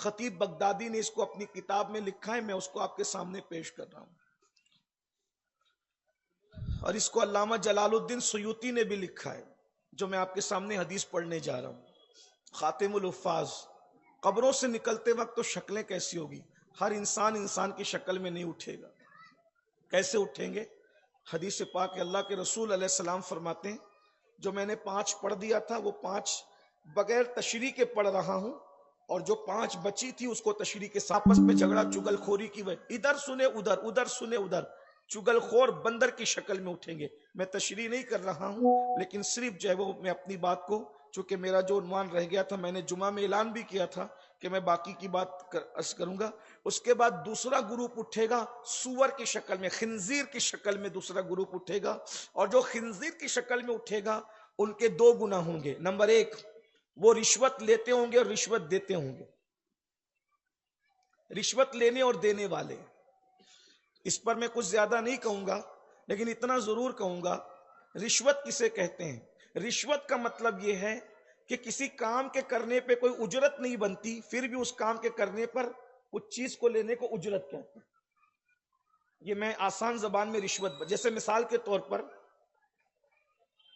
خطیب بغدادی نے اس کو اپنی کتاب میں لکھا ہے، میں اس کو آپ کے سامنے پیش کر رہا ہوں، اور اس کو علامہ جلال الدین سیوطی نے بھی لکھا ہے، جو میں آپ کے سامنے حدیث پڑھنے جا رہا ہوں۔ خاتم الحفاظ، قبروں سے نکلتے وقت تو شکلیں کیسی ہوگی؟ ہر انسان انسان کی شکل میں نہیں اٹھے گا۔ کیسے اٹھیں گے؟ حدیث پاک اللہ کے رسول علیہ السلام فرماتے ہیں، جو میں نے 5 پڑھ دیا تھا وہ 5 بغیر تشریح کے پڑھ رہا ہوں، اور جو 5 بچی تھی اس کو تشریح کے ساتھ آپس میں جھگڑا چگل خوری کی وجہ، ادھر سنے ادھر، ادھر سنے ادھر، چگل خور بندر کی شکل میں اٹھیں گے۔ میں تشریح نہیں کر رہا ہوں، لیکن صرف جو ہے وہ میں اپنی بات کو، چونکہ میرا جو عنوان رہ گیا تھا، میں نے جمعہ میں اعلان بھی کیا تھا کہ میں باقی کی بات عرض کروں گا۔ اس کے بعد دوسرا گروپ اٹھے گا سور کی شکل میں، خنزیر کی شکل میں دوسرا گروپ اٹھے گا، اور جو خنزیر کی شکل میں اٹھے گا ان کے 2 گناہ ہوں گے۔ نمبر 1، وہ رشوت لیتے ہوں گے اور رشوت دیتے ہوں گے، رشوت لینے اور دینے والے۔ اس پر میں کچھ زیادہ نہیں کہوں گا، لیکن اتنا ضرور کہوں گا، رشوت کسے کہتے ہیں؟ رشوت کا مطلب یہ ہے کہ کسی کام کے کرنے پہ کوئی اجرت نہیں بنتی، پھر بھی اس کام کے کرنے پر کچھ چیز کو لینے کو اجرت کہتے ہیں۔ یہ میں آسان زبان میں رشوت، جیسے مثال کے طور پر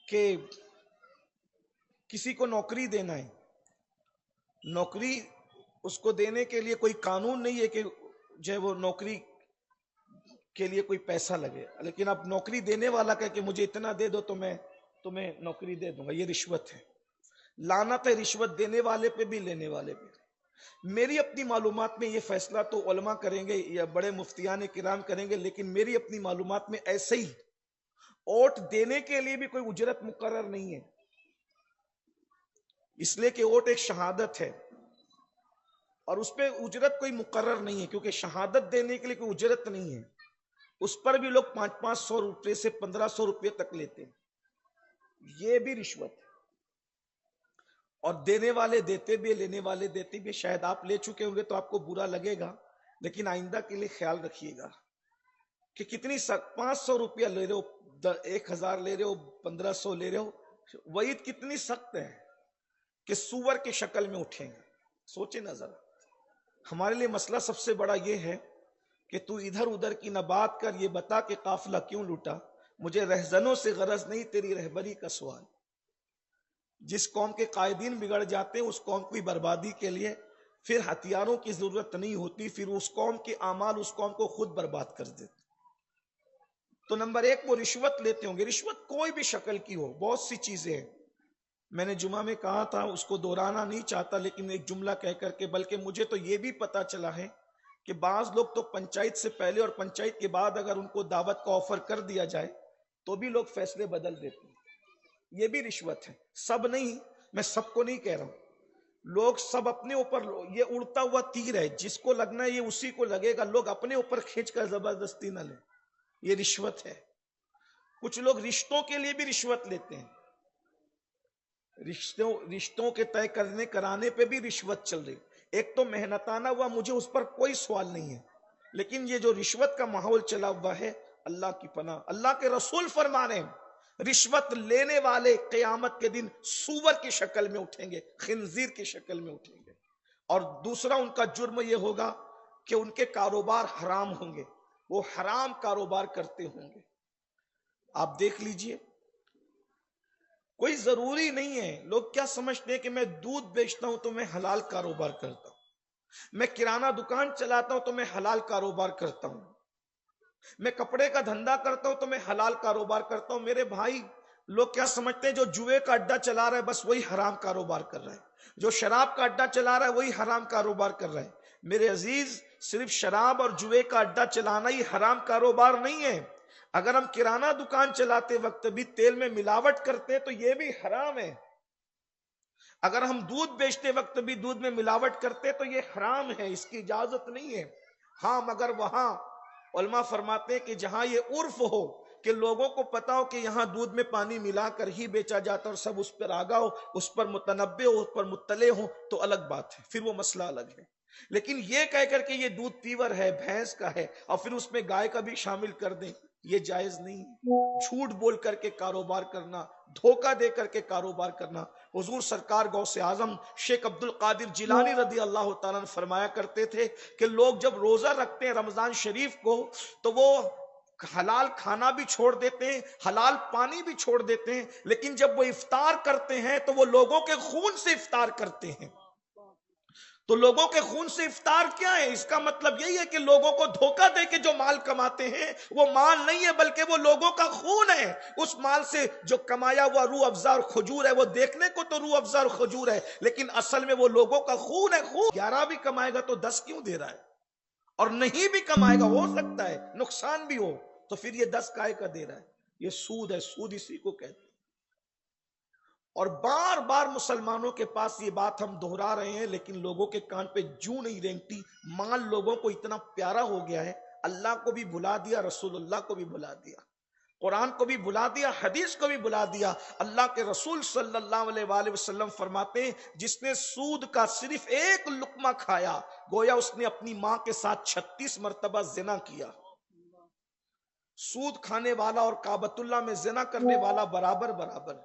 کہ کسی کو نوکری دینا ہے، نوکری اس کو دینے کے لیے کوئی قانون نہیں ہے کہ جو ہے وہ نوکری کے لیے کوئی پیسہ لگے، لیکن اب نوکری دینے والا کہے کہ مجھے اتنا دے دو تو میں تمہیں نوکری دے دوں گا، یہ رشوت ہے۔ لعنت ہے رشوت دینے والے پہ بھی لینے والے پہ۔ میری اپنی معلومات میں، یہ فیصلہ تو علماء کریں گے یا بڑے مفتیان کرام کریں گے، لیکن میری اپنی معلومات میں ایسے ہی ووٹ دینے کے لیے بھی کوئی اجرت مقرر نہیں ہے، اس لیے کہ ووٹ ایک شہادت ہے اور اس پہ اجرت کوئی مقرر نہیں ہے، کیونکہ شہادت دینے کے لیے کوئی اجرت نہیں ہے۔ اس پر بھی لوگ 500 روپے سے 1500 روپے تک لیتے ہیں، یہ بھی رشوت ہے۔ اور دینے والے دیتے بھی، لینے والے دیتے بھی۔ شاید آپ لے چکے ہوں گے تو آپ کو برا لگے گا، لیکن آئندہ کے لیے خیال رکھیے گا کہ کتنی سخت 500 روپیہ لے رہے ہو، 1000 لے رہے ہو، 1500 لے رہے ہو، وعید کتنی سخت ہے کہ سور کی شکل میں اٹھیں گے۔ سوچیں نہ ذرا، ہمارے لیے مسئلہ سب سے بڑا یہ ہے کہ تو ادھر ادھر کی نہ بات کر، یہ بتا کہ قافلہ کیوں لوٹا، مجھے رہزنوں سے غرض نہیں تیری رہبری کا سوال۔ جس قوم کے قائدین بگڑ جاتے ہیں اس قوم کی بربادی کے لیے پھر ہتھیاروں کی ضرورت نہیں ہوتی، پھر اس قوم کے اعمال اس قوم کو خود برباد کر دیتے۔ تو نمبر 1 وہ رشوت لیتے ہوں گے، رشوت کوئی بھی شکل کی ہو، بہت سی چیزیں ہیں، میں نے جمعہ میں کہا تھا، اس کو دہرانا نہیں چاہتا، لیکن ایک جملہ کہہ کر کے، بلکہ مجھے تو یہ بھی پتا چلا ہے کہ بعض لوگ تو پنچایت سے پہلے اور پنچایت کے بعد اگر ان کو دعوت کا آفر کر دیا جائے تو بھی لوگ فیصلے بدل دیتے ہیں، یہ بھی رشوت ہے۔ سب نہیں، میں سب کو نہیں کہہ رہا ہوں، لوگ سب اپنے اوپر، یہ اڑتا ہوا تیر ہے، جس کو لگنا ہے یہ اسی کو لگے گا، لوگ اپنے اوپر کھینچ کر زبردستی نہ لیں، یہ رشوت ہے۔ کچھ لوگ رشتوں کے لیے بھی رشوت لیتے ہیں، رشتوں کے طے کرنے کرانے پہ بھی رشوت چل رہی۔ ایک تو محنتانہ ہوا، مجھے اس پر کوئی سوال نہیں ہے، لیکن یہ جو رشوت کا ماحول چلا ہوا ہے، اللہ کی پناہ، اللہ کے رسول فرما رہے ہیں رشوت لینے والے قیامت کے دن سور کی شکل میں اٹھیں گے، خنزیر کی شکل میں اٹھیں گے۔ اور دوسرا ان کا جرم یہ ہوگا کہ ان کے کاروبار حرام ہوں گے، وہ حرام کاروبار کرتے ہوں گے۔ آپ دیکھ لیجئے، کوئی ضروری نہیں ہے، لوگ کیا سمجھتے ہیں کہ میں دودھ بیچتا ہوں تو میں حلال کاروبار کرتا ہوں، میں کرانہ دکان چلاتا ہوں تو میں حلال کاروبار کرتا ہوں، میں کپڑے کا دھندا کرتا ہوں تو میں حلال کاروبار کرتا ہوں۔ میرے بھائی، لوگ کیا سمجھتے ہیں جو جوئے کا اڈا چلا رہا ہے بس وہی حرام کاروبار کر رہا ہے، جو شراب کا اڈا چلا رہا ہے وہی حرام کاروبار کر رہا ہے۔ میرے عزیز، صرف شراب اور جوئے کا اڈا چلانا ہی حرام کاروبار نہیں ہے۔ اگر ہم کرانہ دکان چلاتے وقت بھی تیل میں ملاوٹ کرتے تو یہ بھی حرام ہے، اگر ہم دودھ بیچتے وقت بھی دودھ میں ملاوٹ کرتے تو یہ حرام ہے، اس کی اجازت نہیں ہے۔ ہاں، مگر وہاں علماء فرماتے ہیں کہ جہاں یہ عرف ہو کہ لوگوں کو پتا ہو کہ یہاں دودھ میں پانی ملا کر ہی بیچا جاتا اور سب اس پر آگاہ ہو، اس پر متنبع ہو، اس پر مطلع ہو، تو الگ بات ہے، پھر وہ مسئلہ الگ ہے۔ لیکن یہ کہہ کر کہ یہ دودھ پیور ہے، بھینس کا ہے، اور پھر اس میں گائے کا بھی شامل کر دیں، یہ جائز نہیں ہے۔ جھوٹ بول کر کے کاروبار کرنا، دھوکہ دے کر کے کاروبار کرنا، حضور سرکار غوث اعظم شیخ عبد القادر جیلانی رضی اللہ تعالیٰ نے فرمایا کرتے تھے کہ لوگ جب روزہ رکھتے ہیں رمضان شریف کو تو وہ حلال کھانا بھی چھوڑ دیتے ہیں، حلال پانی بھی چھوڑ دیتے ہیں، لیکن جب وہ افطار کرتے ہیں تو وہ لوگوں کے خون سے افطار کرتے ہیں۔ تو لوگوں کے خون سے افطار کیا ہے؟ اس کا مطلب یہی ہے کہ لوگوں کو دھوکہ دے کے جو مال کماتے ہیں وہ مال نہیں ہے بلکہ وہ لوگوں کا خون ہے۔ اس مال سے جو کمایا ہوا روح افزا اور کھجور ہے، وہ دیکھنے کو تو روح افزا اور کھجور ہے لیکن اصل میں وہ لوگوں کا خون ہے۔ خون 11 بھی کمائے گا تو 10 کیوں دے رہا ہے؟ اور نہیں بھی کمائے گا، ہو سکتا ہے نقصان بھی ہو، تو پھر یہ 10 کائے کا دے رہا ہے؟ یہ سود ہے، سود اسی کو کہتے ہیں۔ اور بار بار مسلمانوں کے پاس یہ بات ہم دہرا رہے ہیں لیکن لوگوں کے کان پہ جوں نہیں رینگتی۔ مال لوگوں کو اتنا پیارا ہو گیا ہے، اللہ کو بھی بھلا دیا، رسول اللہ کو بھی بھلا دیا، قرآن کو بھی بھلا دیا، حدیث کو بھی بھلا دیا۔ اللہ کے رسول صلی اللہ علیہ وآلہ وسلم فرماتے ہیں جس نے سود کا صرف ایک لقمہ کھایا گویا اس نے اپنی ماں کے ساتھ 36 مرتبہ زنا کیا۔ سود کھانے والا اور کعبۃ اللہ میں زنا کرنے والا برابر برابر۔